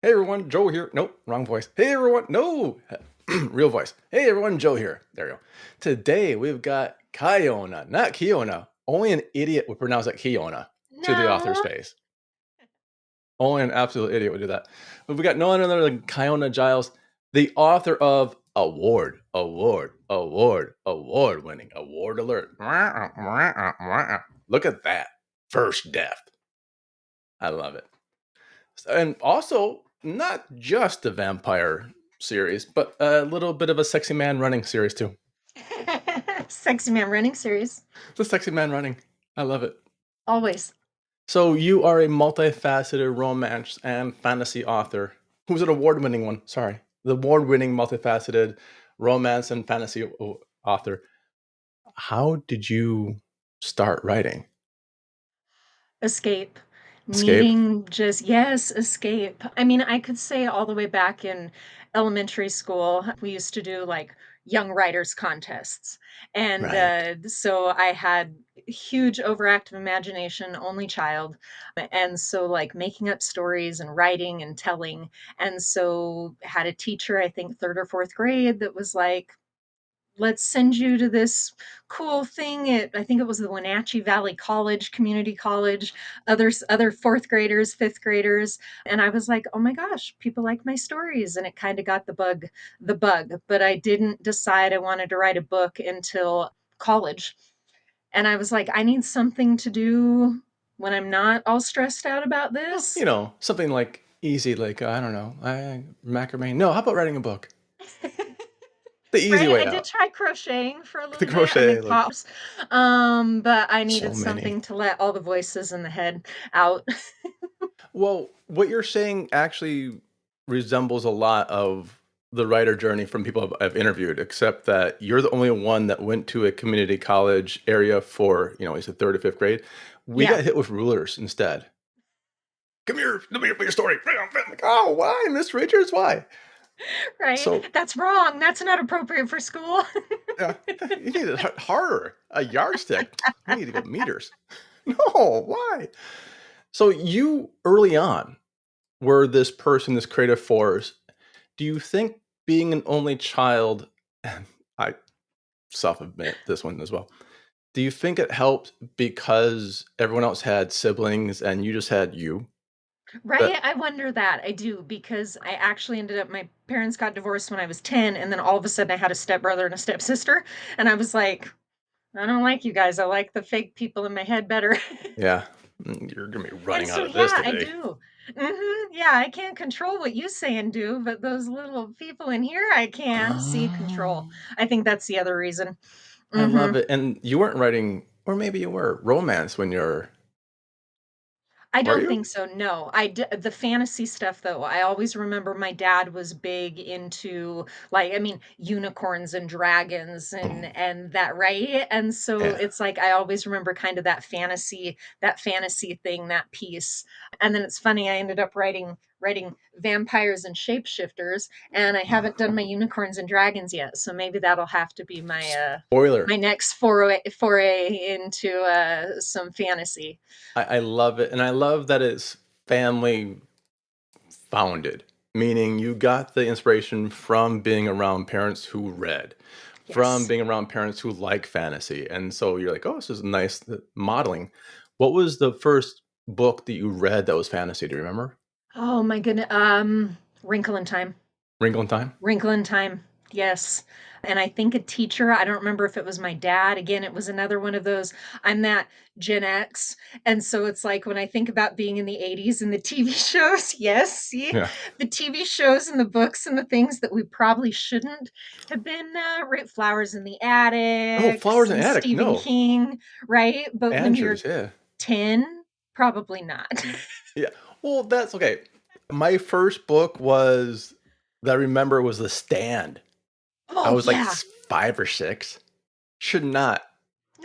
Hey everyone, Joe here. Nope, wrong voice. Hey everyone, no, real voice. Hey everyone, Joe here. There you go. Today we've got Kyona, not Kiona. Only an idiot would pronounce it Kiona to the author's No. face. Only an absolute idiot would do that. But we got no one other than Kyona Jiles, the author of award winning, award alert. Look at that. First death. I love it. And also, not just a vampire series, but a little bit of a sexy man running series too. Sexy Man Running series. The sexy man running. I love it. Always. So you are a multifaceted romance and fantasy author. Who's an award-winning one? Sorry. The award-winning multifaceted romance and fantasy author. How did you start writing? Escape. Escape? Needing just, yes, escape. I mean, I could say all the way back in elementary school, we used to do like young writers contests. And Right. so I had huge overactive imagination, only child. And so like making up stories and writing and telling. And so had a teacher, I think third or fourth grade, that was like, let's send you to this cool thing at, I think it was the Wenatchee Valley College, community college, other fourth graders, fifth graders. And I was like, oh my gosh, people like my stories. And it kind of got the bug. But I didn't decide I wanted to write a book until college. And I was like, I need something to do when I'm not all stressed out about Well, this. something like easy, like, I don't know, macrame. No, how about writing a book? The easy Right? way I did out. try crocheting for a The little bit. I crochet, make like, tops. But I so needed many. something to let all the voices in the head out. Well, what you're saying actually resembles a lot of the writer journey from people I've interviewed, except that you're the only one that went to a community college area for, is it third or fifth grade? We Yeah, got hit with rulers instead. Come here, let me hear your story. Like, oh, why, Miss Richards? Why? right. So, That's wrong. That's not appropriate for school. yeah, you need it harder. A yardstick. We need to go meters. No, why? So you early on were this person, this creative force. Do you think being an only child, and I self-admit this one as well, do you think it helped because everyone else had siblings and you just had you? That Right? I wonder that. I do because I actually ended up, my parents got divorced when I was 10, and then all of a sudden I had a stepbrother and a stepsister. And I was like, I don't like you guys. I like the fake people in my head better. yeah, you're gonna be And running out so, of this yeah, I today. do. Yeah, I can't control what you say and do, but those little people in here, I can see control. Oh, I think that's the other reason. I love Mhm. it. And you weren't writing, or maybe you were, romance when you're, I were don't you? think so, no. The fantasy stuff, though, I always remember my dad was big into, like, I mean, unicorns and dragons Boom. and that, right? And so Yeah. it's like I always remember kind of that fantasy thing, that piece. And then it's funny, I ended up writing vampires and shapeshifters, and I haven't done my unicorns and dragons yet. So maybe that'll have to be Spoiler. my next foray into some fantasy. I love it. And I love that it's family founded, meaning you got the inspiration from being around parents who read, from Yes. being around parents who like fantasy. And so you're like, oh, this is nice modeling. What was the first book that you read that was fantasy? Do you remember? Oh my goodness. Wrinkle in Time. Wrinkle in Time? Wrinkle in Time. Yes. And I think a teacher, I don't remember if it was my dad. Again, it was another one of those. I'm that Gen X. And so it's like when I think about being in the 80s and the TV shows, yes, see, Yeah. the TV shows and the books and the things that we probably shouldn't have been, Flowers in the Oh, Attic, Flowers in some the Attic. Stephen No. King, right? But when you're Andrews. Yeah. 10, probably not. Yeah. Well, that's okay. My first book was that I remember was The Stand. I Oh, was like yeah. 5 or 6. Should not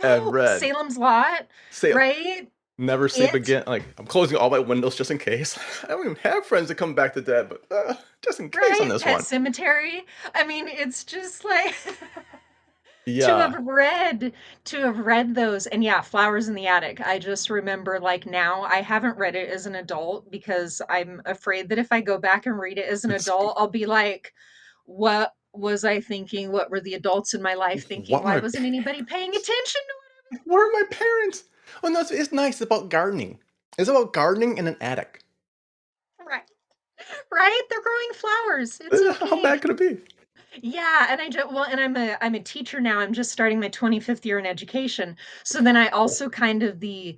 have No, read. Salem's Lot, Say right? never sleep It, again. Like I'm closing all my windows just in case. I don't even have friends that come back to dead, but just in case on right? this Pet one. Cemetery. I mean, it's just like to Yeah. have read those. And yeah, Flowers in the Attic. I just remember, like, now I haven't read it as an adult because I'm afraid that if I go back and read it as an It's adult, I'll be like, what was I thinking? What were the adults in my life thinking? what Why my wasn't anybody paying parents attention where are my parents? Oh, no, it's nice about gardening. It's about gardening in an attic. to right? Right? They're growing flowers. It's How bad okay. could it be? Yeah, and I just well, and I'm a teacher now. I'm just starting my 25th year in education. So then I also kind of the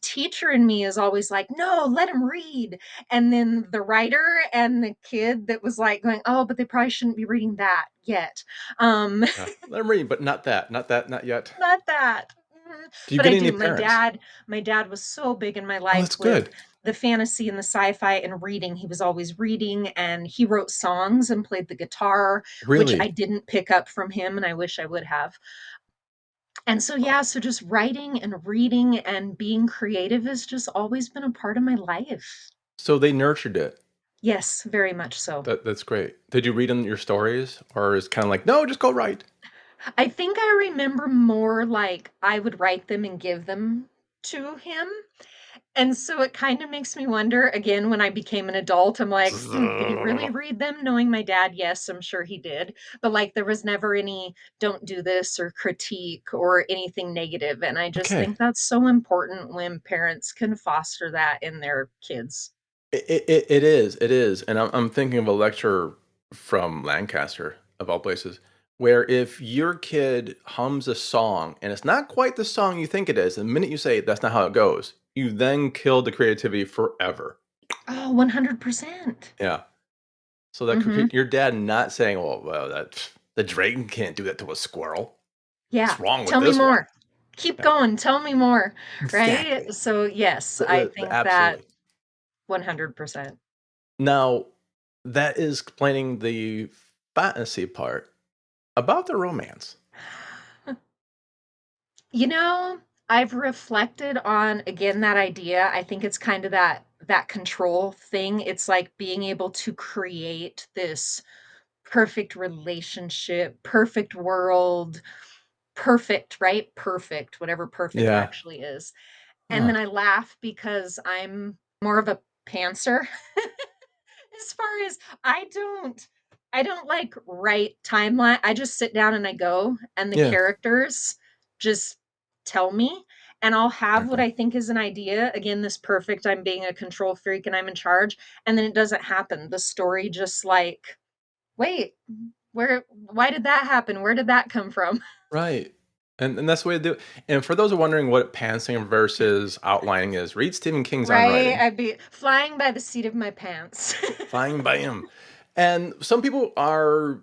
teacher in me is always like, "No, let him read." And then the writer and the kid that was like going, "Oh, but they probably shouldn't be reading that yet." Um Yeah, let 'em read, but not that, not that, not yet. Not that. Mhm. Do you But get I any do. parents? My dad was so big in my Oh, life that's with good. the fantasy and the sci-fi and reading. He was always reading, and he wrote songs and played the guitar, which I Really? didn't pick up from him, and I wish I would have. And so, yeah, so just writing and reading and being creative has just always been a part of my life. So they nurtured it. Yes, very much so. That's great. Did you read them your stories, or is kind of like, no, just go write? I think I remember more like I would write them and give them to him. And so it kind of makes me wonder again when I became an adult, I'm like, did he really read them? Knowing my dad, yes, I'm sure he did. But like there was never any don't do this or critique or anything negative. And I just Okay. think that's so important when parents can foster that in their kids. It is, and I'm thinking of a lecture from Lancaster, of all places, where if your kid hums a song and it's not quite the song you think it is, the minute you say that's not how it goes, you then kill the creativity forever. Oh, 100%. Yeah. So that could Hmm. your dad not saying, well, that the dragon can't do that to a squirrel. Yeah. What's wrong with Tell me this one? more. Keep Yeah, going. Tell me more. Right. exactly. So, yes, I think that Absolutely. 100%. Now, that is explaining the fantasy part. About the romance. You know, I've reflected on again that idea. I think it's kind of that control thing. It's like being able to create this perfect relationship, perfect world, perfect, right? Perfect, whatever perfect Yeah. actually is. And Huh. then I laugh because I'm more of a pantser. As far as I don't like write timeline. I just sit down and I go and the Yeah. characters just tell me and I'll have what Exactly. I think is an idea. Again, this perfect I'm being a control freak and I'm in charge and then it doesn't happen. The story just like, wait, why did that happen? Where did that come from? Right. And that's the way to do it. And for those who are wondering what pantsing versus outlining is, read Stephen King's On Right? Writing. I'd be flying by the seat of my pants. Flying by him. And some people are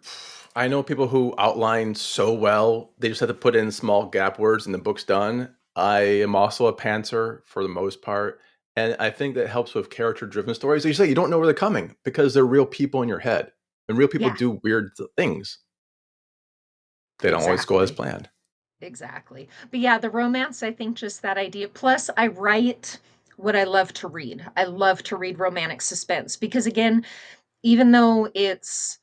I know people who outline so well, they just have to put in small gap words and the book's done. I am also a pantser for the most part. And I think that helps with character driven stories. As you say, you don't know where they're coming because they're real people in your head. And real people Yeah, do weird things. They don't always go as exactly. planned. Exactly. But yeah, the romance, I think just that idea. Plus, I write what I love to read. I love to read romantic suspense because, again, even though it's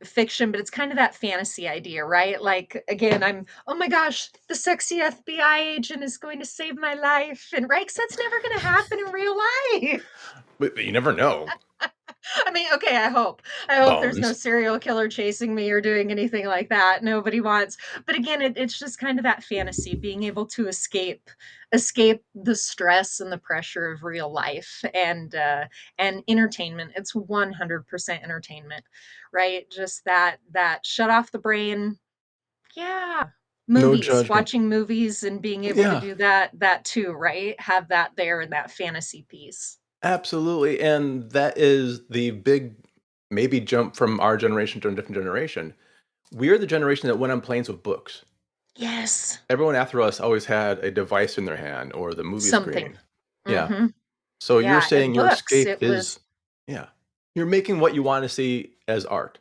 fiction, but it's kind of that fantasy idea, right? Like, again, oh my gosh, the sexy FBI agent is going to save my life. And, right? Because that's never going to happen in real life. But you never know. I mean, okay, I hope. I hope there's no Bones. serial killer chasing me or doing anything like that. Nobody wants. But again, it's just kind of that fantasy, being able to escape the stress and the pressure of real life and entertainment. It's 100% entertainment, right? Just that shut off the brain. Yeah. No Movies, judgment. watching movies and being able to Yeah, do that too, right? Have that there in that fantasy piece. absolutely. And that is the big maybe jump from our generation to a different generation. We're the generation that went on planes with books. Yes. Everyone after us always had a device in their hand or the movie Something. screen. Yeah. Mhm. So you're Yeah, and saying your books, escape it was is, yeah, you're making what you want to see as art.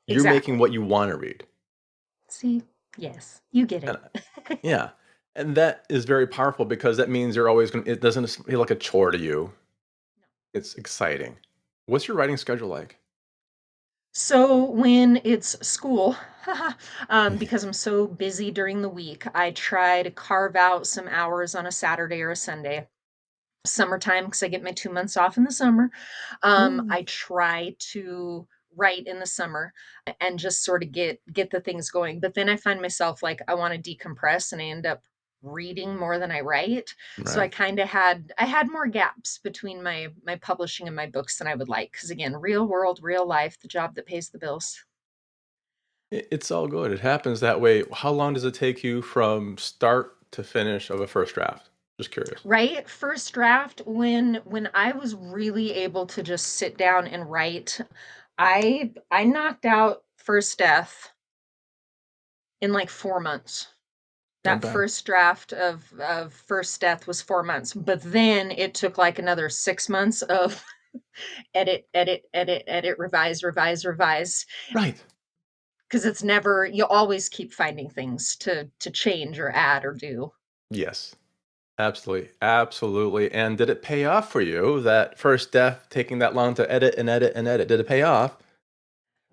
You're making exactly. what you want to read. See? Yes, you get And it. yeah. And that is very powerful because that means you're always going to, it doesn't feel like a chore to you. It's exciting. What's your writing schedule like? So when it's school, because I'm so busy during the week, I try to carve out some hours on a Saturday or a Sunday. Summertime, because I get my 2 months off in the summer. Mm, I try to write in the summer and just sort of get the things going. But then I find myself like I want to decompress and I end up reading more than I write. So right. I had more gaps between my publishing and my books than I would like. Because again, real world, real life, the job that pays the bills. It's all good. It happens that way. How long does it take you from start to finish of a first draft? Just curious. Right? First draft, when I was really able to just sit down and write, I knocked out First Death in like 4 months. Not That bad. first draft of First Death was 4 months, but then it took like another 6 months of edit, edit, edit, edit, revise, revise, revise, Right. because it's never you always keep finding things to change or add or do. Yes. Absolutely. Absolutely. And did it pay off for you, that first death taking that long to edit and edit and edit? Did it pay off?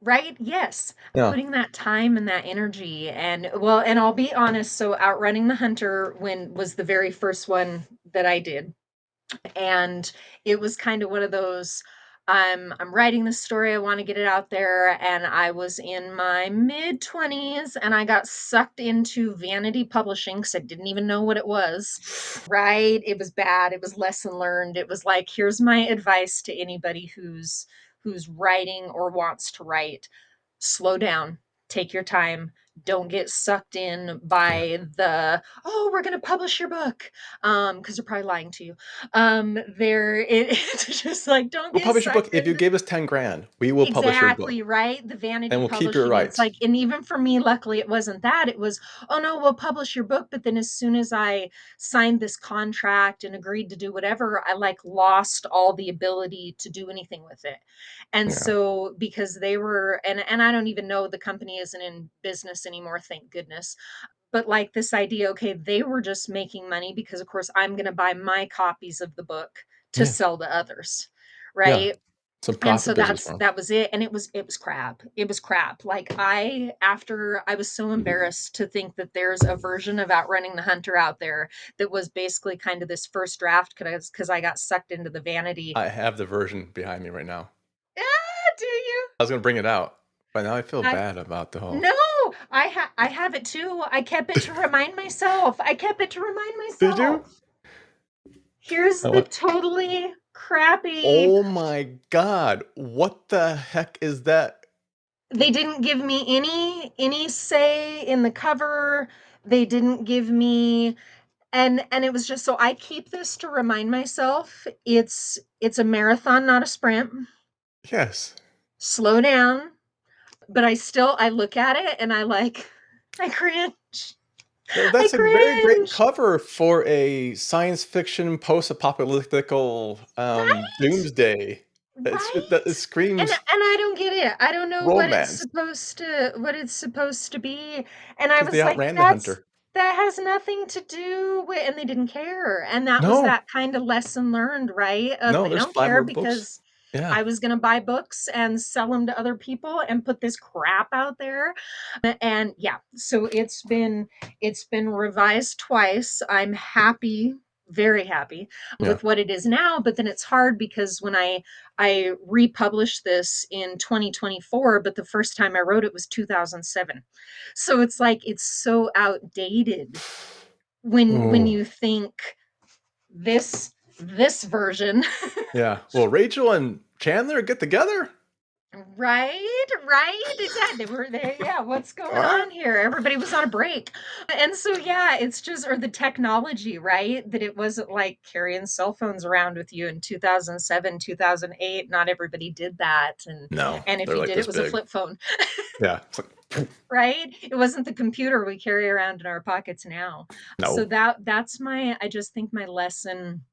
Right? Yes. Yeah. Putting that time and that energy and well, and I'll be honest, so Outrunning the Hunter when was the very first one that I did. And it was kind of one of those I'm writing this story, I want to get it out there, and I was in my mid 20s and I got sucked into Vanity publishing because I didn't even know what it was. Right? It was bad. It was lesson learned. It was like, here's my advice to anybody who's writing or wants to write. Slow down. Take your time. Don't get sucked in Yeah. by the, oh, we're going to publish your book. Because they're probably lying to you. It's just like, don't We'll get publish your book. sucked If you in. gave us 10 grand, we will publish your book Exactly, right? The and vanity we'll keep your publishing, it's rights. like and even for me, luckily, it wasn't that, it was, "Oh, no, we'll publish your book," but then as soon as I signed this contract and agreed to do whatever, I, like, lost all the ability to do anything with it, and Yeah. so because they were and I don't even know the company isn't in business anymore, thank goodness, but, like, this idea, okay, they were just making money because, of course, I'm gonna buy my copies of the book to Yeah. sell to others, Yeah. right? Some And profit so business for them. that was it, and it was crap. It was crap. Like, I was so embarrassed to think that there's a version of Outrunning the Hunter out there that was basically kind of this first draft because I got sucked into the vanity. I have the version behind me right now. Do you? I was gonna bring it out, but now I feel I bad about the whole. No, I have it too. I kept it to remind myself. I kept it to remind Did you? myself. Here's I the want totally crappy. Oh my god. What the heck is that? They didn't give me any say in the cover. They didn't give me and it was just so I keep this to remind myself it's a marathon, not a sprint. Yes. Slow down. But I look at it and I like I cringe. I That's a very great cringe. cover for a science fiction post-apocalyptical, Right? doomsday. It Right? And screams I don't get it. I don't know romance what it's supposed to be. And I because they was like, outran the hunter. that has nothing to do with and they didn't care. And that was No, that kind of lesson learned, right? Of no, they there's don't 5 care more books. because Yeah, I was going to buy books and sell them to other people and put this crap out there. And yeah, so it's been revised twice. I'm happy, very happy yeah. with what it is now, but then it's hard because when I republished this in 2024, but the first time I wrote it was 2007. So it's like it's so outdated when Ooh, you think this version. yeah. Will Rachel and Chandler get together? Right, right, exactly. They were there. Yeah, what's going Alright. on here? Everybody was on a break. And so, yeah, it's just, or the technology, right? That it wasn't like carrying cell phones around with you in 2007, 2008. Not everybody did that. No, And if they're you like did, it this was a big. flip phone, Yeah, it's like, right? It wasn't the computer we carry around in our pockets now. So no. that's I just think my lesson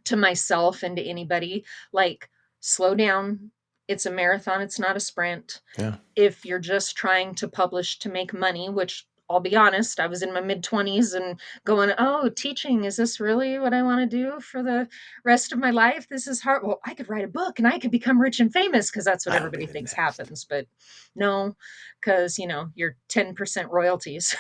to myself and to anybody like, slow down. It's a marathon, it's not a sprint Yeah, if you're just trying to publish to make money, which I'll be honest, I was in my mid-20s and going, "Oh, teaching, is this really what I wanna do for the rest of my life? This is hard. Well, I could write a book and I could become rich and famous because that's what I'll be everybody the thinks next. happens." But no, because, you're 10% royalties.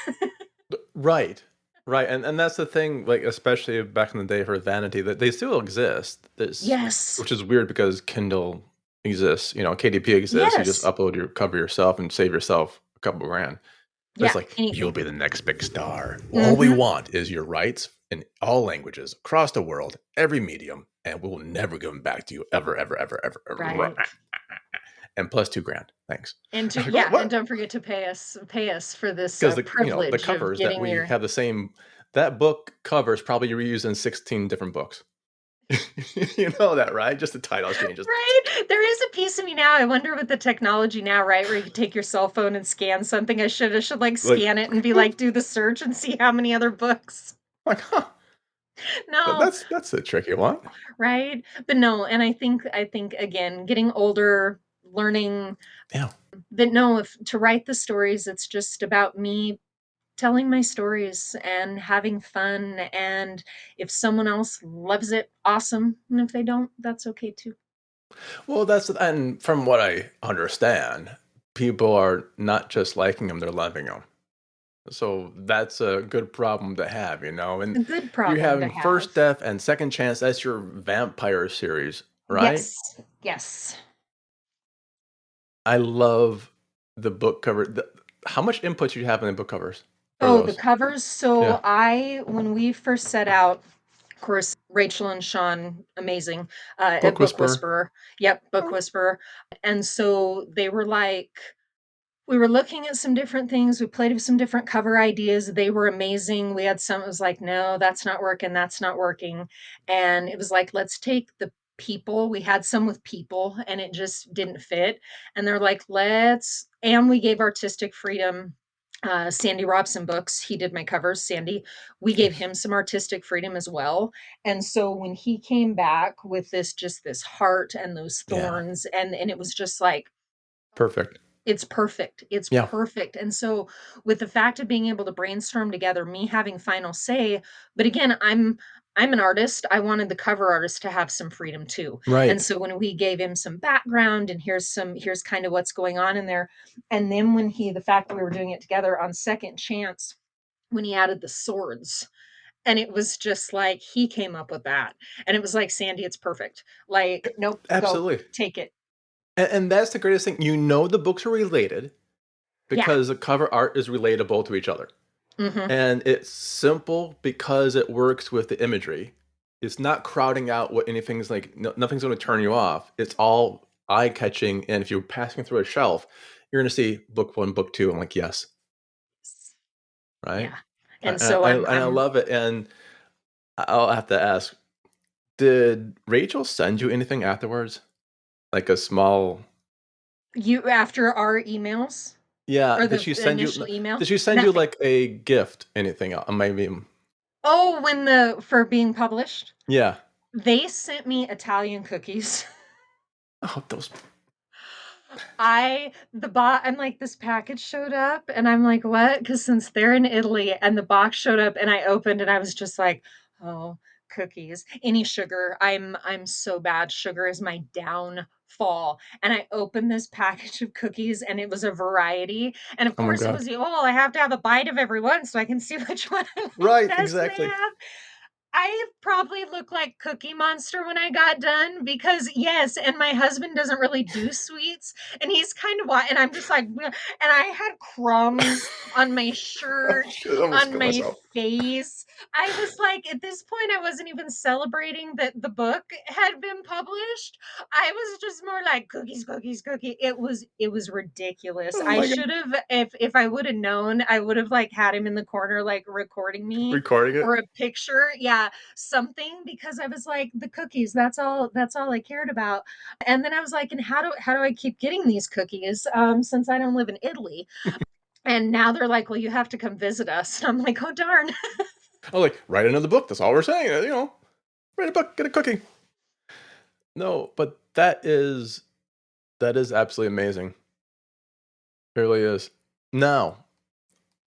Right. Right. And that's the thing, like, especially back in the day for Vanity, that they still exist. This Yes. which is weird because Kindle exists, KDP exists. You just Yes. upload your cover yourself and save yourself a couple grand. But it's Yeah, like, you'll anything. be the next big star. All we Mhm. want is your rights in all languages across the world, every medium, and we'll never give them back to you ever, ever, ever, ever, ever. Right. And plus 2 grand. Thanks. And I to was like, what? yeah, and What? don't forget to pay us for this, Because the privilege of covers that getting we your have the same, that book covers probably reused in 16 different books. You know that, right? Just the title changes. right? There is a piece of me now, I wonder with the technology now, right, where you can take your cell phone and scan something. I should, like, Like, scan it and be boop, like, do the search and see how many other books. like, huh? No, That's a tricky one. right? But no, and I think again, getting older, learning Yeah. that no, if to write the stories, it's just about me telling my stories and having fun, and if someone else loves it, awesome, and if they don't, that's okay too. Well, and from what I understand, people are not just liking them; they're loving them. So that's a good problem to have, And A good you're problem to having have. First Death and Second Chance. That's your vampire series, right? Yes, yes. I love the book cover. How much input do you have in the book covers for Oh, the those? covers. Yeah, So when we first set out, of course, Rachel and Sean, amazing, a Book book Whisperer. whisperer. Yep, book Oh, whisperer. And so they were like, we were looking at some different things. We played with some different cover ideas. They were amazing. We had some, it was like, no, that's not working. That's not working. And it was like, let's take the people. We had some with people and it just didn't fit. And they're like, and we gave artistic freedom. Sandy Robson books. He did my covers, Sandy. We gave yes, him some artistic freedom as well. And so when he came back with this heart and those yeah, thorns, and it was just like, perfect. it's perfect. It's Yeah, perfect. And so with the fact of being able to brainstorm together, me having final say, but again, I'm an artist. I wanted the cover artist to have some freedom too. And right. so when we gave him some background and here's kind of what's going on in there. And then when the fact that we were doing it together on second chance, when he added the swords, and it was just like he came up with that. And it was like, Sandy, it's perfect. Like, nope, go Absolutely. take it. And that's the greatest thing. The books are related Yeah. because the cover art is relatable to each other. Hmm. And it's simple because it works with the imagery. It's not crowding out what anything's like, no, nothing's going to turn you off. It's all eye catching. And if you're passing through a shelf, you're going to see book one, book two. I'm like, yes, right. Yeah. And And so I I'm love it. And I'll have to ask, did Rachel send you anything afterwards? Like a small, you after our emails yeah. or the initial email? Did she send you Nothing. like a gift, anything? Maybe, Oh, when the for being published, yeah. they sent me Italian cookies. Oh, those. I'm like, this package showed up, and I'm like, what? Because since they're in Italy, and the box showed up, and I opened, and I was just like, oh, cookies, any sugar. I'm so bad. Sugar is my downfall. And I opened this package of cookies, and it was a variety. And of Oh my course, it God. was I have to have a bite of every one so I can see which one I like Right, best. And they exactly. have I probably look like Cookie Monster when I got done because yes, and my husband doesn't really do sweets, and he's kind of and I'm just like, "Bleh," and I had crumbs on my Oh, shirt, shit, I almost on killed my myself. face. I was like, at this point, I wasn't even celebrating that the book had been published. I was just more like cookies, cookies, cookie. It was ridiculous. Oh I my God. should have, if I would have known, I would have like had him in the corner, like recording me Recording it? or a picture. Yeah, something, because I was like, the cookies, that's all I cared about. And then I was like, and how do I keep getting these cookies since I don't live in Italy? And now they're like, well, you have to come visit us. And I'm like, oh darn. I was like, write another book. That's all we're saying. Write a book, get a cookie. No, but that is absolutely amazing. It really is. Now,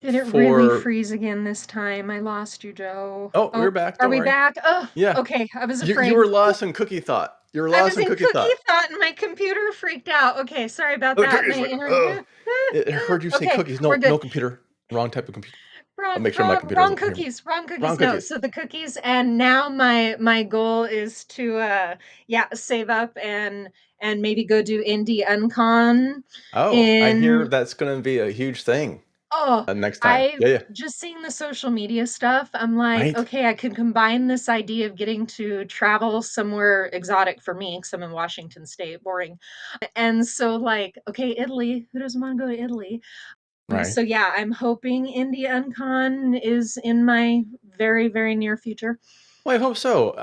Did it really for freeze again this time? I lost you, Joe. oh, we're Oh, back. are Don't we worry. back? Oh, Yeah, okay. I was you afraid. were lost in cookie thought. You were I lost was in in cookie cookie thought. thought and my computer freaked out. Okay, sorry about The that. My cookies like inner oh, it heard you say Okay, cookies. we're No, good. no computer. Wrong type of computer. I'll Wrong, make sure my wrong, computer wrong doesn't hear me. cookies. Wrong Wrong cookies. No, cookies. so the cookies, and now my goal is to yeah, save up and maybe go do indie uncon Oh, I hear in that's gonna be a huge thing oh, next time. I Yeah, yeah. just seeing the social media stuff, I'm like, Right? okay, I could combine this idea of getting to travel somewhere exotic for me, because I'm in Washington State, boring. And so, like, okay, Italy, who doesn't want to go to Italy? Right. So, yeah, I'm hoping India Uncon is in my very, very near future. Well, I hope so.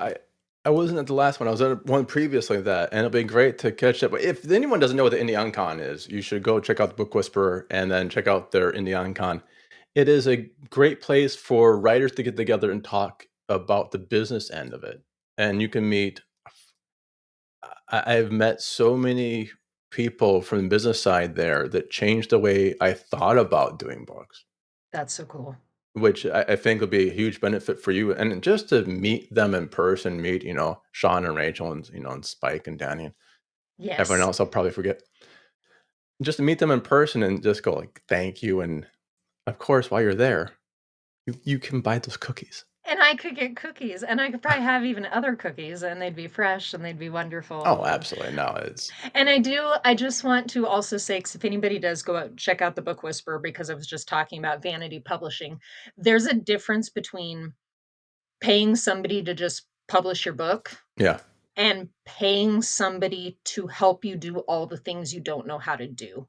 I wasn't at the last one. I was at one previously that, and it'll be great to catch up. But if anyone doesn't know what the Indiancon is, you should go check out the Book Whisperer and then check out their Indiancon. It is a great place for writers to get together and talk about the business end of it. And you can meet. I've met so many people from the business side there that changed the way I thought about doing books. That's so cool. Which I think will be a huge benefit for you, and just to meet them in person, meet, Sean and Rachel and, and Spike and Danny and everyone Yes. else I'll probably forget. Just to meet them in person and just go like, "Thank you," and of course, while you're there, you can buy those cookies. And I could get cookies, and I could probably have even other cookies, and they'd be fresh and they'd be Oh, wonderful. absolutely. No, it's And I just want to also say, because if anybody does go out, check out the Book Whisperer, because I was just talking about Vanity Publishing. There's a difference between paying somebody to just publish your book yeah, and paying somebody to help you do all the things you don't know how to do.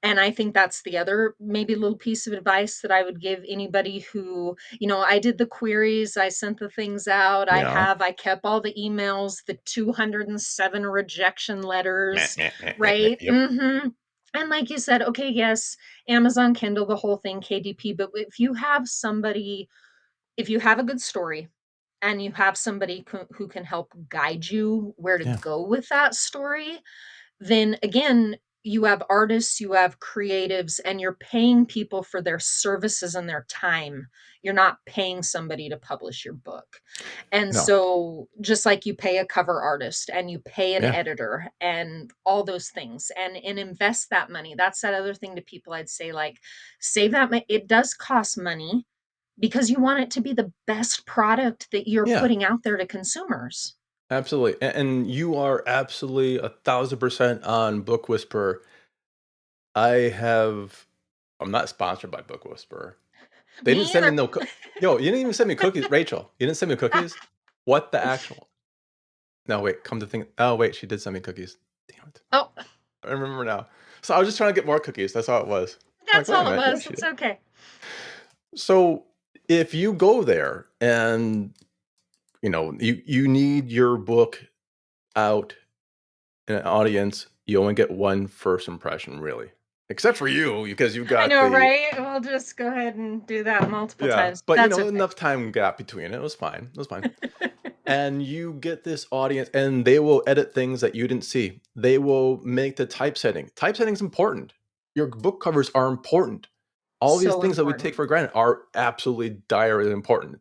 And I think that's the other maybe little piece of advice that I would give anybody who, I did the queries, I sent the things out, yeah. I kept all the emails, the 207 rejection Meh, letters, meh, meh, meh, meh. right? Yep. And like you said, okay, yes, Amazon Kindle, the whole thing, KDP, but if you have a good story and you have somebody who can help guide you where to Yeah. go with that story, then again, you have artists, you have creatives, and you're paying people for their services and their time. You're not paying somebody to publish your book. And No. so, just like you pay a cover artist and you pay an Yeah. editor and all those things and invest that money. That's that other thing to people I'd say, like, save that money. It does cost money because you want it to be the best product that you're Yeah. putting out there to consumers. Absolutely. And you are absolutely 1,000% on Book Whisperer. I have I'm not sponsored by Book Whisperer. They didn't Me send me either. no yo, you didn't even send me cookies, Rachel, you didn't send me cookies? What the actual no, wait, come to think oh, wait, she did send me cookies. Damn it. Oh, I remember now. So I was just trying to get more cookies, that's all it was. I'm like, that's "Wait a all it minute, yeah, was. she It's did." okay. So, if you go there and, you need your book out in an audience, you only get one first impression, really. Except for you, because you I got know, the right? We'll just go ahead and do that multiple yeah, times. but, That's okay. enough time gap between it was fine, it was fine. And you get this audience and they will edit things that you didn't see. They will make the typesetting. Typesetting's important. Your book covers are important. All these So things that we take important. for granted are absolutely direly important.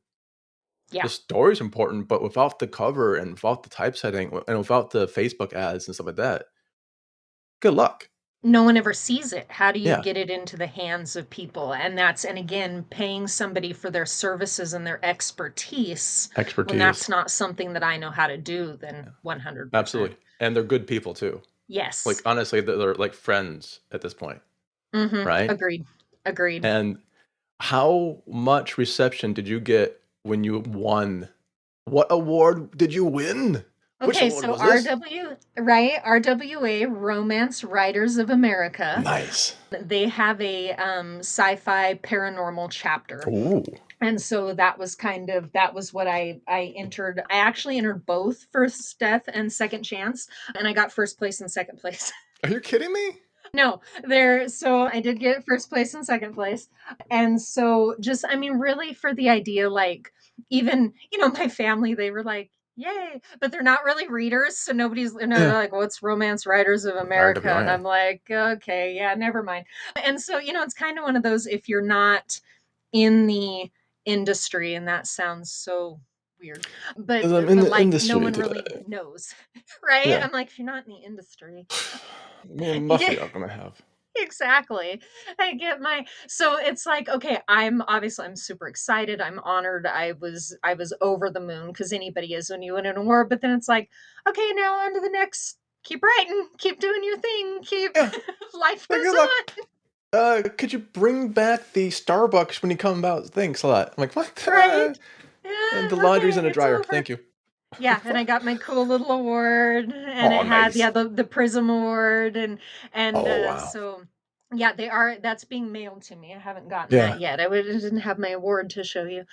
The Yeah. story's important, but without the cover and without the typesetting and without the Facebook ads and stuff like that, good luck. No one ever sees it. How do you Yeah, get it into the hands of people? And again, paying somebody for their services and their expertise when expertise. that's not something that I know how to do, then Yeah, 100%. absolutely, and they're good people too. Like, Yes. honestly, they're like friends at this point, right? Agreed. Agreed. And how much reception did you get when you won? What award did you win? Which Okay, award so was this? RWA, Romance Writers of America. Nice. They have a sci-fi paranormal chapter. Ooh. And so that was what I entered. I actually entered both First Death and Second Chance, and I got first place and second place. Are you kidding me? No, there so I did get first place and second place. And so just I mean really for the idea, like, even, my family, they were like, "Yay." But they're not really readers, so they're Yeah. like, "What's Romance Writers of America?" And RWA. I'm like, "Okay, yeah, never mind." And so, it's kind of one of those, if you're not in the industry, and that sounds so weird, 'Cause I'm in but the like no industry one really today. knows, right? Yeah. I'm like, if you're not in the industry, Me and you get Muffy are gonna have. exactly. I get my so it's like, okay, I'm super excited. I'm honored. I was over the moon because anybody is when you win an award, but then it's like, okay, now on to the next. Keep writing, keep doing your thing, keep Yeah. life Like, goes good luck. on. Could you bring back the Starbucks when you come out? Thanks a lot. I'm like, what? Right? And the Yeah, laundry's okay, in the it's dryer. over. Thank you. Yeah, and I got my cool little award, and Oh, it had, nice. yeah, the Prism Award, and Oh, wow. so yeah, that's being mailed to me. I haven't gotten that Yeah. yet. Didn't have my award to show you.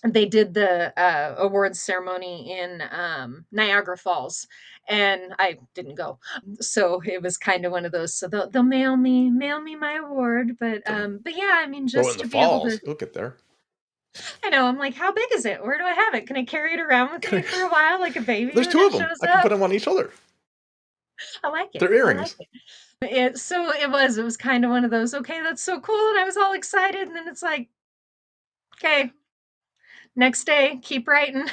They did the awards ceremony in Niagara Falls, and I didn't go, so it was kind of one of those. So they'll mail me my award, Don't but yeah, I mean, throw it in just the to be able falls. to, You'll get there. I know, I'm like, how big is it? Where do I have it? Can I carry it around with me for a while like a baby There's when two it of them. shows I can put up? them on each shoulder. I like it. They're I like earrings. it. So it was kind of one of those, okay, that's so cool. And I was all excited. And then it's like, okay, next day, keep writing.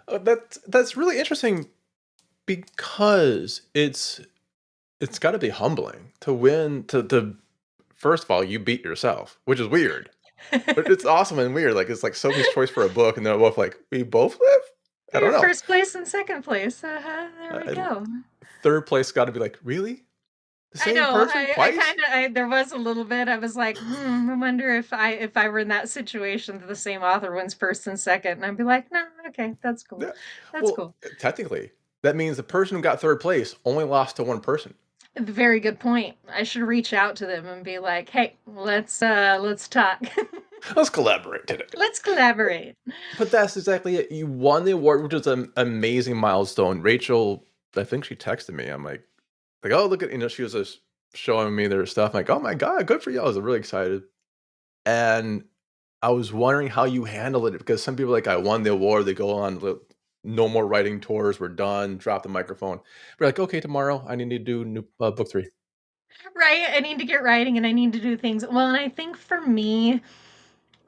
That's really interesting because it's got to be humbling to win. To first of all, you beat yourself, which is weird, but it's awesome and weird. Like it's like Sophie's Choice for a book, and they're both like, we both live. I don't Your know. first place and second place. There we And go. third place got to be like, really, the I same know. person I twice? kind of there was a little bit. I was like, I wonder if I were in that situation, that the same author wins first and second, and I'd be like, no, okay, that's cool, Yeah. that's Well, cool. technically, that means the person who got third place only lost to one person. Very good point. I should reach out to them and be like, hey, let's talk. Let's collaborate today. Let's collaborate. But that's exactly it. You won the award, which is an amazing milestone. Rachel, I think she texted me. I'm like, oh, look at, she was just showing me their stuff. I'm like, oh my God, good for you. I was really excited. And I was wondering how you handle it because some people like, I won the award. They go on, no more writing tours. We're done. Drop the microphone. We're like, okay, tomorrow I need to do new, book 3. Right? I need to get writing and I need to do things. Well, and I think for me,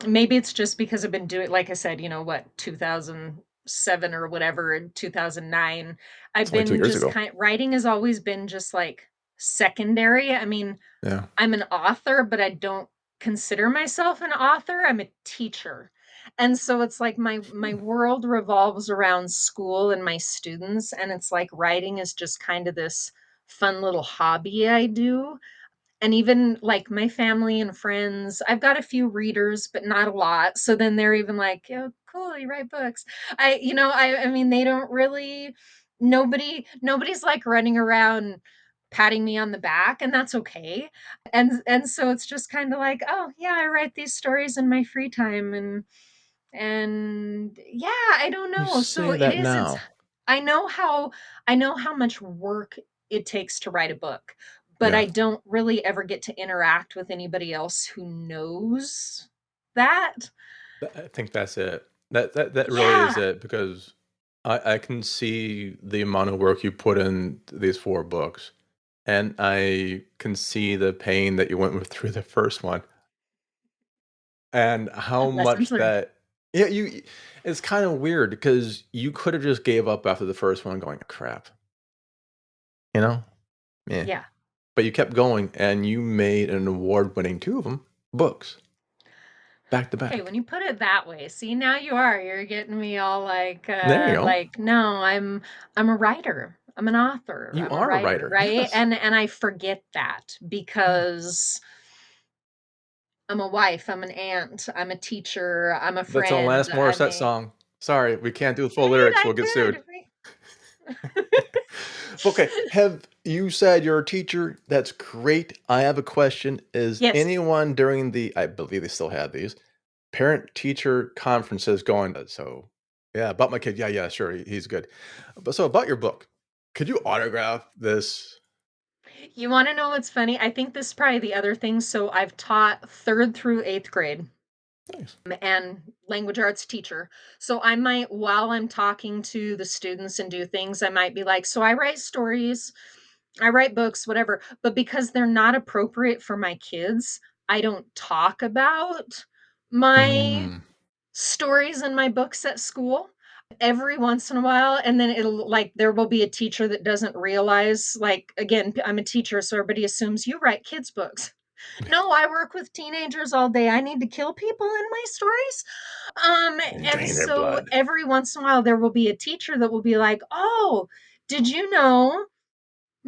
maybe it's just because I've been doing, like I said, 2007 or whatever, in 2009. I've It's only two been years just ago. kind writing has always been just like secondary. I mean, Yeah. I'm an author, but I don't consider myself an author. I'm a teacher. And so it's like my world revolves around school and my students, and it's like writing is just kind of this fun little hobby I do. And even like my family and friends, I've got a few readers but not a lot, so then they're even like, oh cool, you write books. I mean, they don't really, nobody's like running around patting me on the back, and that's okay. And so it's just kind of like, oh yeah, I write these stories in my free time, and yeah, I don't You know. So say it that is, it's, now. I know how I know how much work it takes to write a book, but Yeah. I don't really ever get to interact with anybody else who knows that. I think that's it. That really is Yeah. it because I can see the amount of work you put in these 4 books, and I can see the pain that you went with through the first one, and how Lessons much learned. that yeah, it's kind of weird because you could have just gave up after the first one going, "Crap," you know? Yeah. Yeah. But you kept going, and you made an award-winning 2 of them books back to Okay, back. when you put it that way, see, now you're getting me all There you go. like, no, I'm a writer. I'm an author. You I'm a are a writer, writer. right? Yes. And I forget that Yeah. because I'm a wife, I'm an aunt, I'm a teacher, I'm a That's an friend, Alanis I'm Morissette a, song. Sorry, we can't do the full right, lyrics, we'll get I sued. could. Okay, have you said you're a teacher? That's great. I have a question. Is Yes. anyone during the I believe they still have these, parent-teacher conferences going, so, yeah, about my kid, yeah, yeah, sure, he's good. But so about your book, could you autograph this? You wanna know what's funny? I think this is probably the other thing. So I've taught 3rd through 8th grade Nice. and language arts teacher. So I might, while I'm talking to the students and do things, I might be like, so I write stories, I write books, whatever. But because they're not appropriate for my kids, I don't talk about. my Mm, stories in my books at school every once in a while, and then it'll like there will be a teacher that doesn't realize, like, again, I'm a teacher, so everybody assumes you write kids books. No, I work with teenagers all day. I need to kill people in my stories. And drain their so blood. every once in a while there will be a teacher that will be like, "Oh, did you know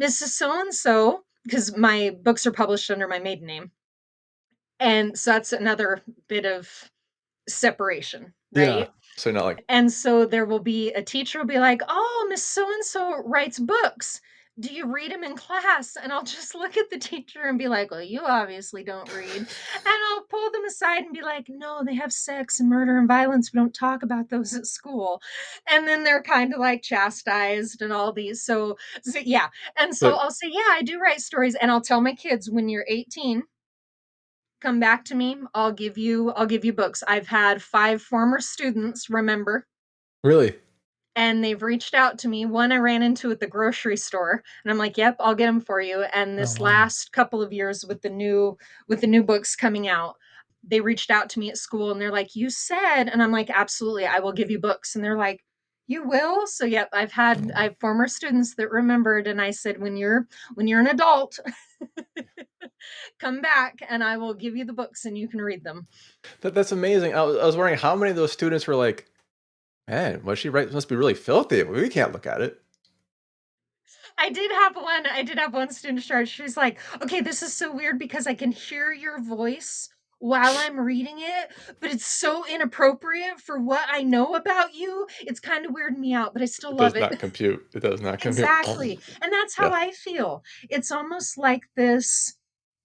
Mrs. So and so?" Because my books are published under my maiden name. And so that's another bit of separation, Yeah. right? So not like And so there will be a teacher will be like, "Oh, Miss So and so writes books. Do you read them in class?" And I'll just look at the teacher and be like, "Well, you obviously don't read." And I'll pull them aside and be like, "No, they have sex and murder and violence. We don't talk about those at school." And then they're kind of like chastised and all these. So yeah. And so but I'll say, "Yeah, I do write stories." And I'll tell my kids, when you're 18, come back to me. I'll give you books. I've had 5 former students, remember, really? and they've reached out to me. One I ran into at the grocery store, and I'm like, "Yep, I'll get them for you." And Oh this wow. last couple of years with the new books coming out, they reached out to me at school and they're like, "You said," and I'm like, "Absolutely, I will give you books." And they're like, "You will?" So yep, I have former students that remembered, and I said, when you're an adult, come back and I will give you the books and you can read them. That's amazing. I was wondering how many of those students were like, man, what she writes must be really filthy. We can't look at it. I did have one student start. She's like, "Okay, this is so weird because I can hear your voice while I'm reading it, but it's so inappropriate for what I know about you. It's kind of weirding me out, but I still It love does it." not compute. It does not compute. Exactly. And that's how Yeah. I feel. It's almost like this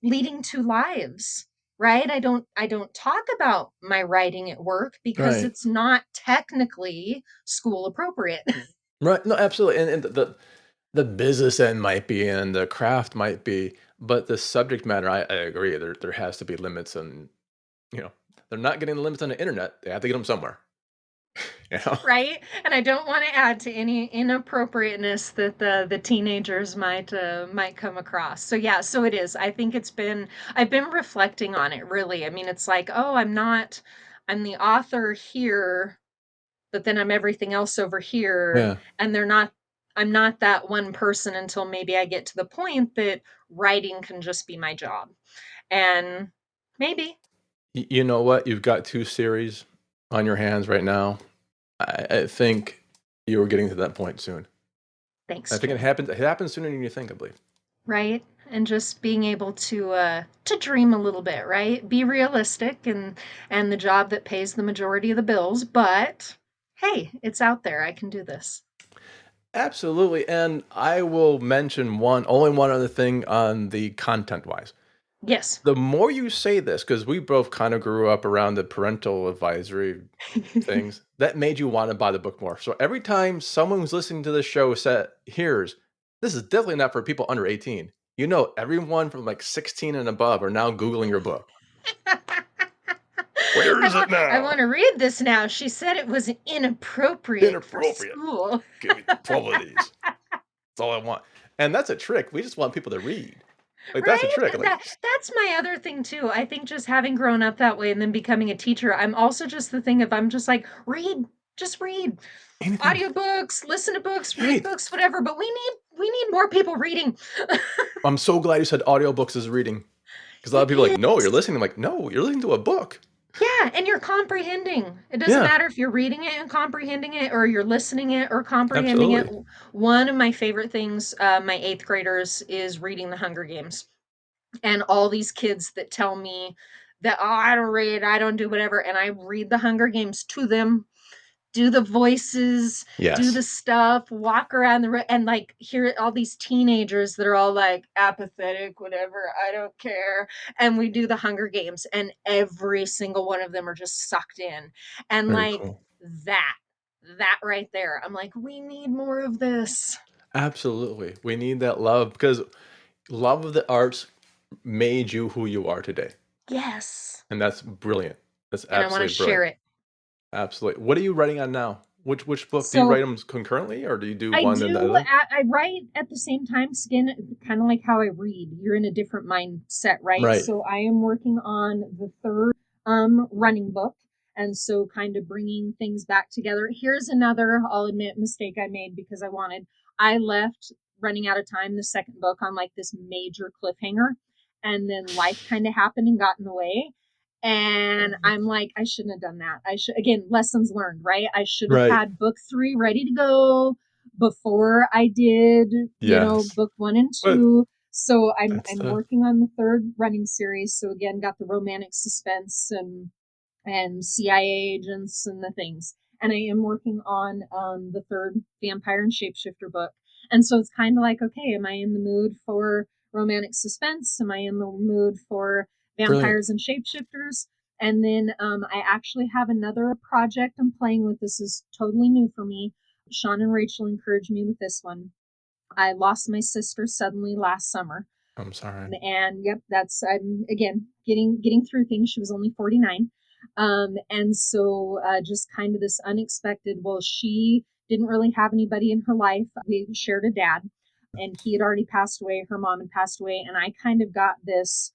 leading to lives, right? I don't talk about my writing at work because Right. it's not technically school appropriate. Right. No, absolutely. And the business end might be and the craft might be, but the subject matter, I agree. There has to be limits, and you know, they're not getting the limits on the internet. They have to get them somewhere. You know. Right? And I don't want to add to any inappropriateness that the teenagers might come across. So yeah, so it is. I think I've been reflecting on it really. I mean, it's like, "Oh, I'm the author here, but then I'm everything else over here." Yeah. And I'm not that one person until maybe I get to the point that writing can just be my job. And maybe, You know what? You've got 2 series on your hands right now. I think you are getting to that point soon. I thanks, think Jay. it happens sooner than you think, I believe. Right? And just being able to dream a little bit, right? Be realistic, and the job that pays the majority of the bills, but hey, it's out there. I can do this. Absolutely, and I will mention only one other thing on the content-wise. Yes. The more you say this, because we both kind of grew up around the parental advisory things, that made you wanna buy the book more. So every time someone who's listening to this show hears, "This is definitely not for people under 18," you know everyone from, like, 16 and above are now Googling your book. Where is it I now? want to read this now. She said it was inappropriate for Inappropriate. school. Give me 12 of these. That's all I want. And that's a trick. We just want people to read. Like, that's a Right? trick. Like, That's my other thing too. I think just having grown up that way and then becoming a teacher, I'm also just the thing of I'm just like, read, just read. anything. Audiobooks, listen to books, read Right. books, whatever, but we need more people reading. I'm so glad you said audiobooks is reading. Because a lot It of people are like, no, you're is. listening. I'm like, no, you're listening to a book. Yeah, and you're comprehending. It doesn't Yeah, matter if you're reading it and comprehending it or you're listening it or comprehending it. absolutely. One of my favorite things, my 8th graders, is reading The Hunger Games. And all these kids that tell me that, "Oh, I don't read, I don't do whatever," and I read The Hunger Games to them, do the voices, do Yes. the stuff, walk around and like hear all these teenagers that are all like apathetic, whatever, I don't care. And we do the Hunger Games, and every single one of them are just sucked in. And Very like cool. that, that right there, I'm like, we need more of this. Absolutely. We need that love because love of the arts made you who you are today. Yes. And that's brilliant. That's And I want to absolutely brilliant. share it. Absolutely. What are you writing on now? Which book? Do you So write them concurrently or do you do I one and the do. other? I write at the same time, skin, kind of like how I read. You're in a different mindset, right? Right. So I am working on the third running book. And so, kind of bringing things back together. Here's another, I'll admit, mistake I made because I left running out of time the second book on like this major cliffhanger. And then life kind of happened and got in the way. And I'm like, I shouldn't have done that. I should, again, lessons learned, right? I should have Right. had book three ready to go before I did, Yes. book one and But two. So that's I'm working on the third running series. So again, got the romantic suspense and CIA agents and the things. And I am working on the third vampire and shapeshifter book. And so it's kind of like, okay, am I in the mood for romantic suspense? Am I in the mood for brilliant. vampires and shapeshifters? And then I actually have another project I'm playing with. This is totally new for me. Sean and Rachel encouraged me with this one. I lost my sister suddenly last summer. I'm sorry. And yep, that's I'm again getting through things. She was only 49. And so just kind of this unexpected, well, she didn't really have anybody in her life. We shared a dad, and he had already passed away. Her mom had passed away. And I kind of got this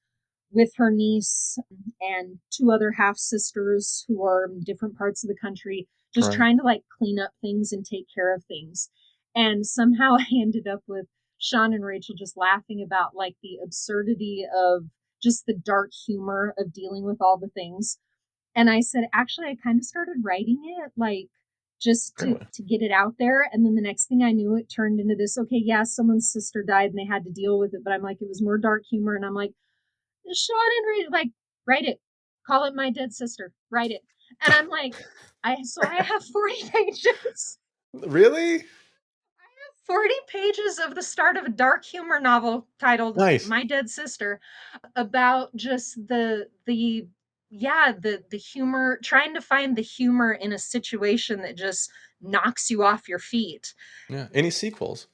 with her niece and two other half sisters who are in different parts of the country, just Right. trying to like clean up things and take care of things. And somehow I ended up with Sean and Rachel just laughing about like the absurdity of just the dark humor of dealing with all the things. And I said, actually, I kind of started writing it like just Really? to get it out there. And then the next thing I knew, it turned into this. Okay, yeah, someone's sister died and they had to deal with it, but I'm like, it was more dark humor, and I'm like, Sean and Rachel, like, write it, call it my dead sister, write it. And I'm like, I have 40 pages. Really? 40 pages of the start of a dark humor novel titled Nice. My Dead Sister, about just the yeah, the humor, trying to find the humor in a situation that just knocks you off your feet. Yeah. Any sequels?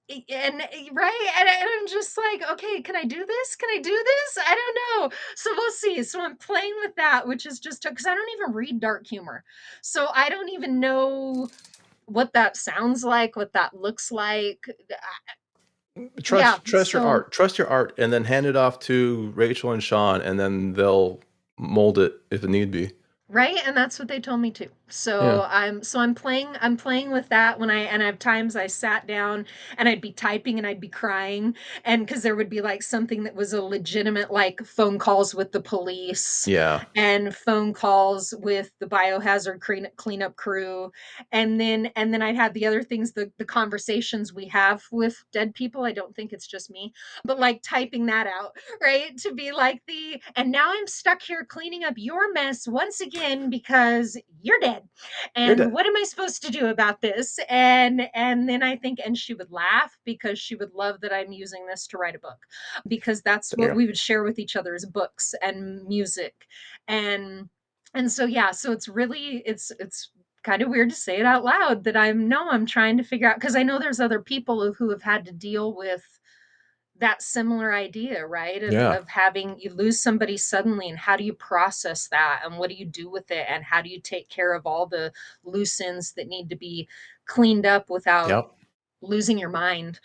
And right, and I'm just like, okay, can I do this? Can I do this? I don't know. So we'll see. So I'm playing with that, which is just because I don't even read dark humor, so I don't even know what that sounds like, what that looks like. Yeah, Trust your so art. Trust your art, and then hand it off to Rachel and Sean, and then they'll mold it if it need be. right, and that's what they told me to. Yeah. I'm playing with that when I have times I sat down and I'd be typing and I'd be crying, and because there would be like something that was a legitimate, like phone calls with the police Yeah. and phone calls with the biohazard cleanup crew, and then I'd have the other things, the conversations we have with dead people. I don't think it's just me, but like typing that out, right? To be like and now I'm stuck here cleaning up your mess once again because you're dead. You're And dead. what am I supposed to do about this? And then I think, and she would laugh because she would love that I'm using this to write a book, because that's There what you we would share with each other, is books and music. And so yeah, so it's kind of weird to say it out loud that I'm trying to figure out, because I know there's other people who have had to deal with that similar idea, right? go. Yeah. Of having, you lose somebody suddenly, and how do you process that, and what do you do with it, and how do you take care of all the loose ends that need to be cleaned up without Yep. losing your mind.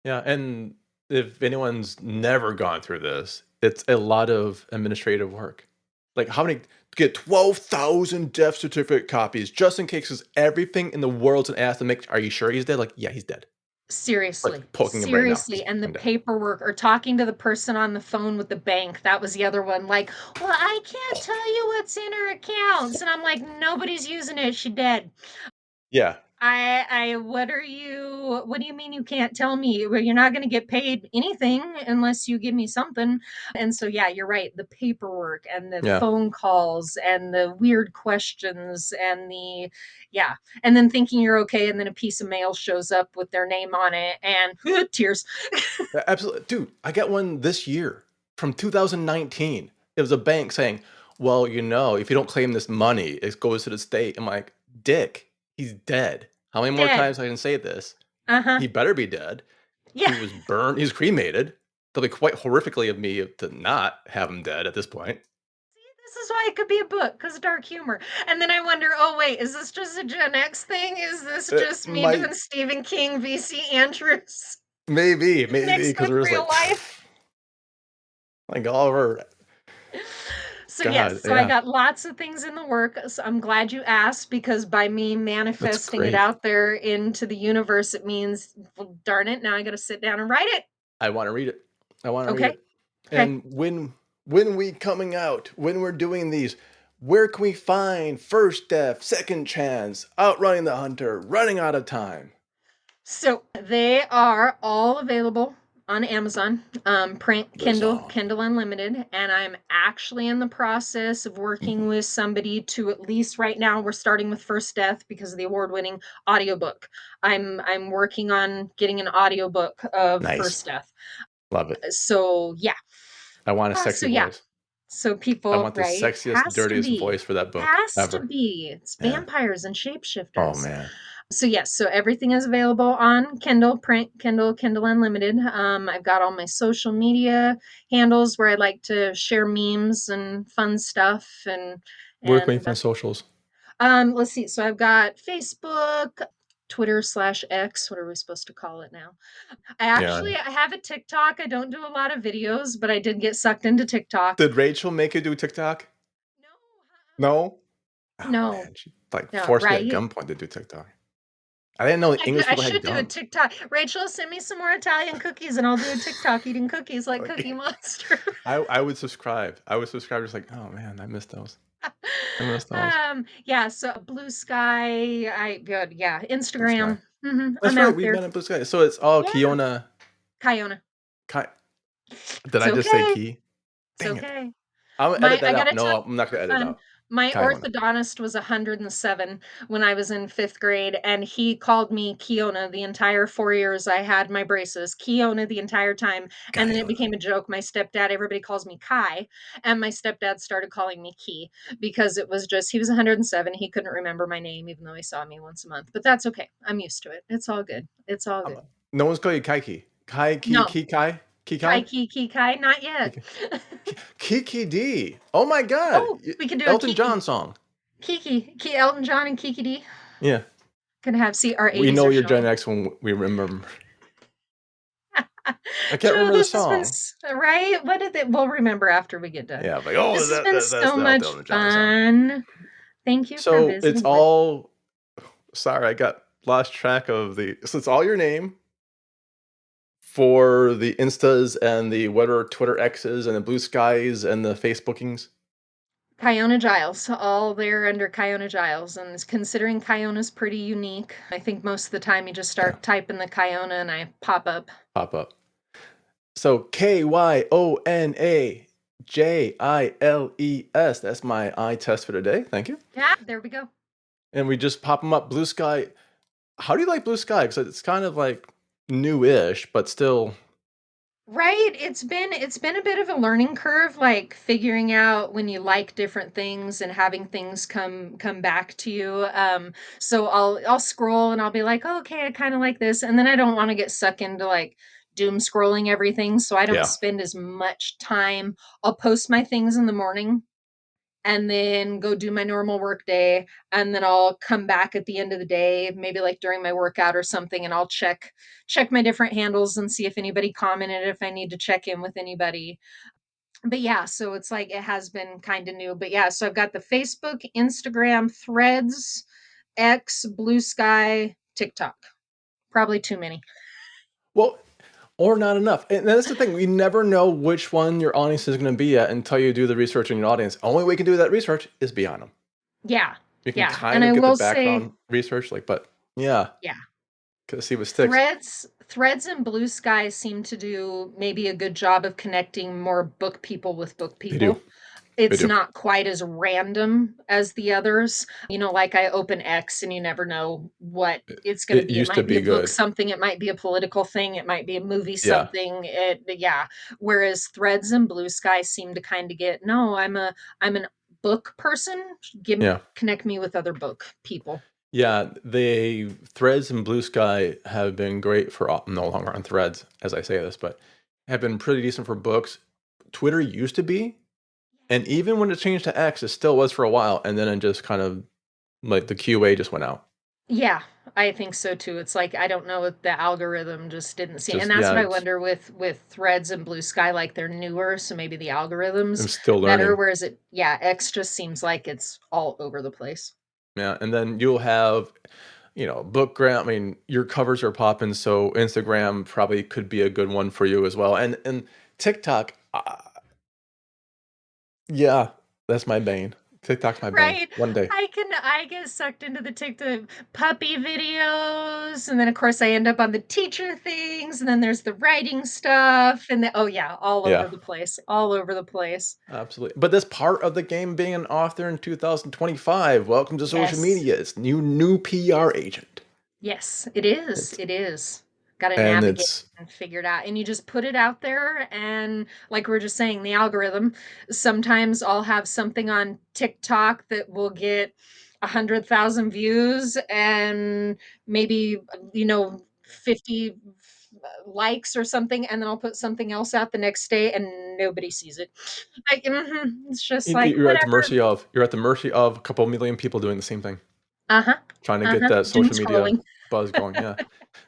Yeah, and if anyone's never gone through this, it's a lot of administrative work. Like, how many get 12,000 death certificate copies just in case, 'cause everything in the world's an ass to make. Are you sure he's dead? Like, yeah, he's dead. Seriously, Like, poking him right now. He's seriously. And the fucking dead. paperwork, or talking to the person on the phone with the bank, that was the other one. Like, well, I can't Oh, tell you what's in her accounts. And I'm like, nobody's using it. She dead. yeah. What do you mean you can't tell me? Well, you're not going to get paid anything unless you give me something. And so, yeah, you're right. The paperwork and the Yeah. phone calls and the weird questions and yeah. And then thinking you're okay. And then a piece of mail shows up with their name on it and tears. Absolutely. Dude, I got one this year from 2019. It was a bank saying, well, if you don't claim this money, it goes to the state. I'm like, dick, he's dead. How many more Dead. times I can say this? Uh huh. He better be dead. Yeah. He was burned. He was cremated. That'll be quite horrifically of me to not have him dead at this point. This is why it could be a book, because dark humor. And then I wonder, oh, wait, is this just a Gen X thing? Is this It just me might, doing Stephen King, VC Andrews? maybe, Mixed because with we're just real life. like Oliver. So yes, God, so I yeah. got lots of things in the works. I'm glad you asked because by me That's manifesting it great. out there into the universe, it means, well, darn it, now I got to sit down and write it. I wanna read it. I wanna read Okay. it. Okay. And when we coming out, when we're doing these, where can we find First Death, Second Chance, Outrunning the Hunter, Running Out of Time? So they are all available on Amazon, print, Kindle, Amazon. Kindle Unlimited, and I'm actually in the process of working with somebody to at least right now we're starting with First Death because of the award-winning audiobook. I'm working on getting an audiobook of Nice. First Death. Love it. So yeah. I want a So sexy yeah. voice. So I people, want the right? sexiest, dirtiest voice for that book Has to ever. be. It's Yeah. vampires and Oh, shapeshifters. man. So yes, so everything is available on Kindle, print, Kindle, Kindle Unlimited. I've got all my social media handles where I like to share memes and fun stuff Where can we and find socials? let's see. So I've got Facebook, Twitter/X. What are we supposed to call it now? Yeah. I have a TikTok. I don't do a lot of videos, but I did get sucked into TikTok. Did Rachel make you do TikTok? No, No? Oh, no, man. She, like, no, forced me at right? gunpoint to do TikTok. I didn't know English I people had should do a guns. TikTok. Rachel, send me some more Italian cookies and I'll do a TikTok eating cookies like Okay. Cookie Monster. I would subscribe. I would subscribe just like, "Oh, man, I missed those. I missed those." Yeah, so Blue Sky, I good, yeah, Blue Sky. Instagram. That's I'm right, out we there. met in Blue Sky. So it's all Yeah, Kyona Kyona. Ki did It's I just say okay. Key? It's Dang it. okay. I'll edit I that out. gotta tell No, you I'm not for gonna edit it fun. out. My Kyona. orthodontist was 107 when I was in 5th grade, and he called me Kiona the entire 4 years I had my braces. Kiona the entire time, and then it Kyona. became a joke. My stepdad, everybody calls me Kai, and my stepdad started calling me Key because it was just he was 107. He couldn't remember my name, even though he saw me once a month. But that's okay. I'm used to it. It's all good. It's all Um, good. no one's called you Kaiki. Kai Ki No, Ki Kai? Ki Kai Kai? Key Kai, not yet. Ki Kiki D. Oh my god. Oh, we could do a Elton Kiki. John song. Elton John and Kiki D. Yeah. Can have see our We 80s know are you're Gen showing. X when we remember. I can't Joe, remember the this has been song. right. What did it? We'll remember after we get done. Yeah, like, oh, This has been that's so the much Elton John song. fun. Thank you for So it's visiting with me. all. Sorry, I got lost track of the. So it's all your name for the Instas and the whatever Twitter X's and the Blue Skies and the Facebookings. Kyona Jiles, all there under Kyona Jiles. And considering Kyona's pretty unique, I think most of the time you just Yeah, start typing the Kyona and I pop up. pop up. So Kyona Jiles. That's my eye test for today. Thank you. Yeah, there we go. And we just pop them up. Blue Sky. How do you like Blue Sky? Because it's kind of like new-ish, but still. Right, it's been a bit of a learning curve, like figuring out when you like different things and having things come back to you. So I'll scroll and I'll be like, oh, okay, I kind of like this, and then I don't want to get sucked into like doom scrolling everything, so I don't Yeah, spend as much time. I'll post my things in the morning and then go do my normal work day, and then I'll come back at the end of the day, maybe like during my workout or something, and I'll check my different handles and see if anybody commented, if I need to check in with anybody. But yeah, so it's like it has been kind of new. But yeah, so I've got the Facebook, Instagram, Threads, X, Blue Sky, TikTok. Probably too many. well, or not enough. And that's the thing. We never know which one your audience is going to be at until you do the research on your audience. Only way you can do that research is be on them. Yeah. You can Yeah. kind And of I get the will say, background research, like, but yeah, yeah, because see what sticks. Threads and Blue Sky seem to do maybe a good job of connecting more book people with book They do. people. They It's do. not quite as random as the others. Like I open X and you never know what it's going to It be. It used to might be be a book good. something, it might be a political thing, it might be a movie Yeah. something. Yeah. Whereas Threads and Blue Sky seem to kind of get, no, I'm an book person. Give Yeah. connect me with other book people. Yeah. The Threads and Blue Sky have been great for, no longer on Threads, as I say this, but have been pretty decent for books. Twitter used to be, and even when it changed to X, it still was for a while, and then it just kind of like the QA just went out. Yeah, I think so too. It's like, I don't know if the algorithm just didn't see, and Just that's yeah, what I it's wonder with Threads and Blue Sky, like, they're newer, so maybe the I'm algorithm's still better, learning. whereas yeah, X just seems like it's all over the place. Yeah, and then you'll have, book grant. I mean, your covers are popping, so Instagram probably could be a good one for you as well. And TikTok, yeah, that's my bane. TikTok's my bane. Right? One day, I get sucked into the TikTok puppy videos, and then, of course, I end up on the teacher things, and then there's the writing stuff, and oh, yeah, all yeah, over the place, all over the place. absolutely. But that's part of the game being an author in 2025. Welcome to social Yes. media. It's new PR agent. Yes, it is, It's it is. Gotta and navigate it's and figure it out, and you just put it out there, and like we are just saying, the algorithm, sometimes I'll have something on TikTok that will get 100,000 views and maybe, 50 likes or something, and then I'll put something else out the next day and nobody sees it. Like, it's just like, whatever. you're at the mercy of a couple million people doing the same thing. Uh-huh, Trying to get uh-huh, that doom social media scrolling. buzz going, yeah.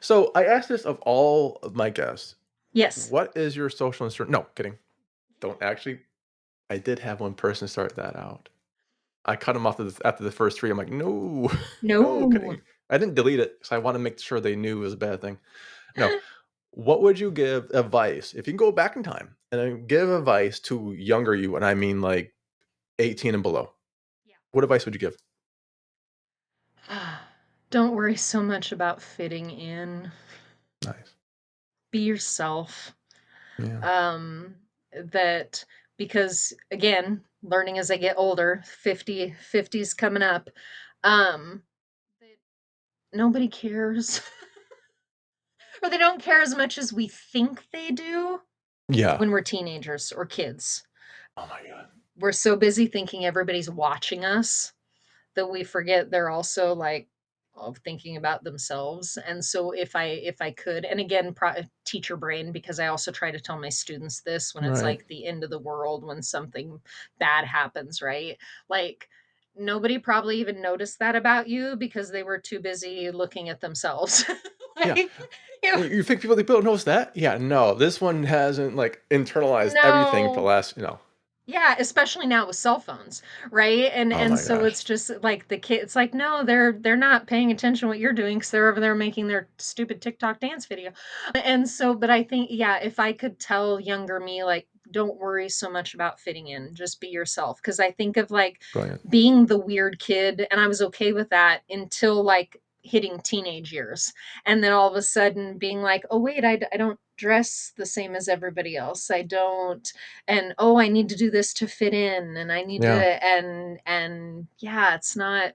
So, I asked this of all of my guests, Yes. what is your social insert no, kidding. Don't actually I did have one person start that out. I cut him off after the first 3, I'm like, "No, no, No. kidding." I didn't delete it because I wanna make sure they knew it was a bad thing. No, what would you give advice if you can go back in time and then give advice to younger you, and I mean, like, 18 and below? Yeah. What advice would you give? Don't worry so much about fitting in. Nice. Be yourself. Yeah. Um, that because again, learning as I get older, 50's coming up. That nobody cares. Or they don't care as much as we think they do Yeah. when we're teenagers or kids. Oh my god. We're so busy thinking everybody's watching us that we forget they're also like of thinking about themselves. And so if I could, and again, teacher brain, because I also try to tell my students this when it's Right. like the end of the world, when something bad happens, right? Like, nobody probably even noticed that about you because they were too busy looking at themselves. Yeah. Like, you know, You think people don't notice that? Yeah, no, this one hasn't, like, internalized everything for the no. last, Yeah, especially now with cell phones, right? And oh and my so gosh. it's just like the kid, it's like, no, they're not paying attention to what you're doing because they're over there making their stupid TikTok dance video. And so, but I think, yeah, if I could tell younger me, like, don't worry so much about fitting in, just be yourself. Because I think of like Brilliant. being the weird kid, and I was okay with that until like hitting teenage years. And then all of a sudden being like, oh, wait, I don't dress the same as everybody else. I don't, and oh, I need to do this to fit in, and I need to, Yeah. and yeah, it's not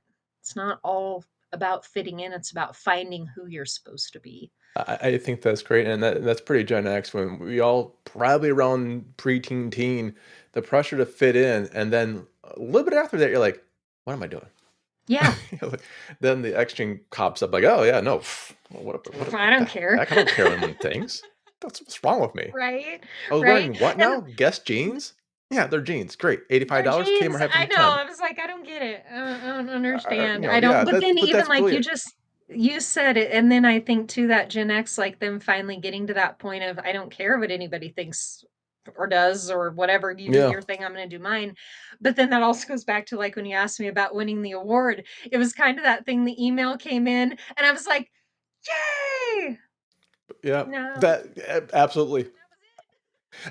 all about fitting in, it's about finding who you're supposed to be. I think that's great, and that's pretty Gen X when we all probably around preteen, teen, the pressure to fit in, and then a little bit after that, you're like, "What am I doing?" Yeah. You're like then the X gene pops up like, "Oh, yeah, no, I what the don't care. heck? I don't care what anyone thinks. That's what's wrong with me? Right, I was right, wearing what and now? Guess jeans? Yeah, they're jeans, great, their $85 jeans, came or have I them know, 10." I was like, I don't get it, I don't understand, Yeah, but then but even that's like brilliant. you said it, and then I think too that Gen X, like them finally getting to that point of, I don't care what anybody thinks or does or whatever, you do Yeah, your thing, I'm gonna do mine. But then that also goes back to like when you asked me about winning the award, it was kind of that thing, the email came in and I was like, yay! yeah, No, that absolutely. that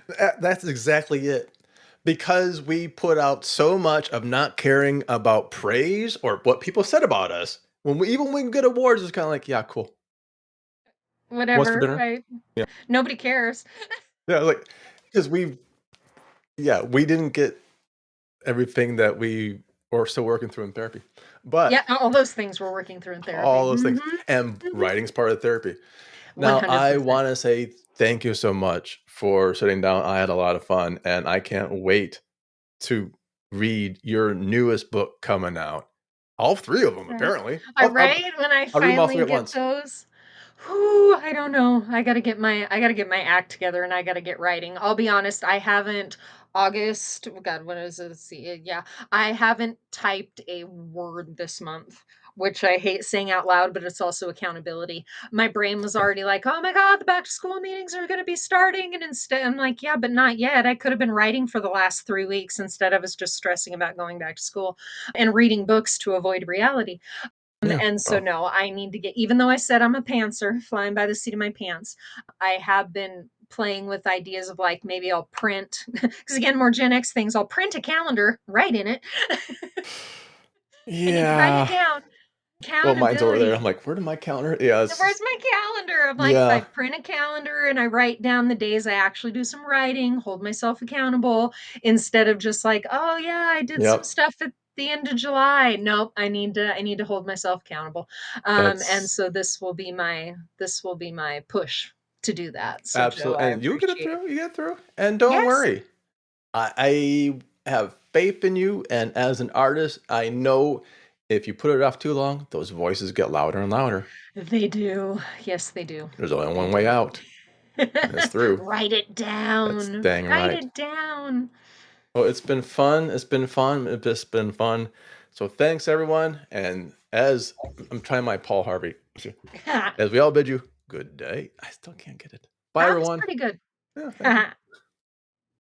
was That's exactly it. Because we put out so much of not caring about praise or what people said about us. Even when we get awards, it's kind of like, yeah, cool. it. What's for Whatever, dinner? right? Yeah, Nobody cares. yeah, like because we didn't get everything that we are still working through in therapy, Yeah, but all those things we're working through in therapy. all those things Mhm, and mhm. writing is part of therapy. Now, I 100%. want to say thank you so much for sitting down. I had a lot of fun, and I can't wait to read your newest book coming out. All 3 of them, Right. apparently. I right? When I I'll read them all 3 finally at get once. those, whoo, I don't know. I gotta get my act together and I gotta get writing. I'll be honest, I haven't August, oh God, what is it? Let's see. Yeah, I haven't typed a word this month. which I hate saying out loud, but it's also accountability. My brain was already like, "Oh my god, the back to school meetings are gonna be starting," and instead I'm like, "Yeah, but not yet. I could have been writing for the last 3 weeks instead of us just stressing about going back to school and reading books to avoid reality." Yeah. And so Well, no, I need to get, even though I said I'm a pantser, flying by the seat of my pants, I have been playing with ideas of like maybe I'll print because again, more Gen X things, I'll print a calendar, write in it. I need to write it yeah. down. Well, mine's over there. Accountability. I'm like, where did my calendar? Yeah, it's Where's just, my calendar? I'm like, I yeah. print a calendar and I write down the days I actually do some writing, hold myself accountable instead of just like, oh yeah, I did some Yep. stuff at the end of July. Nope, I need to hold myself accountable. And That's so this will be my push to do that. So Joe, absolutely, I and you'll get it appreciate. through. You get through, and don't Yes, worry. I have faith in you, and as an artist, I know if you put it off too long, those voices get louder and louder. they do. Yes, they do. There's only They one way do. out, and it's through. Write it That's down. dang Write right. it down. Well, it's been fun. It's been fun. It's just been fun. So thanks everyone. And as I'm trying my Paul Harvey, That as we all bid you good day. I still can't get it. Bye was everyone. pretty good. Yeah, thank you.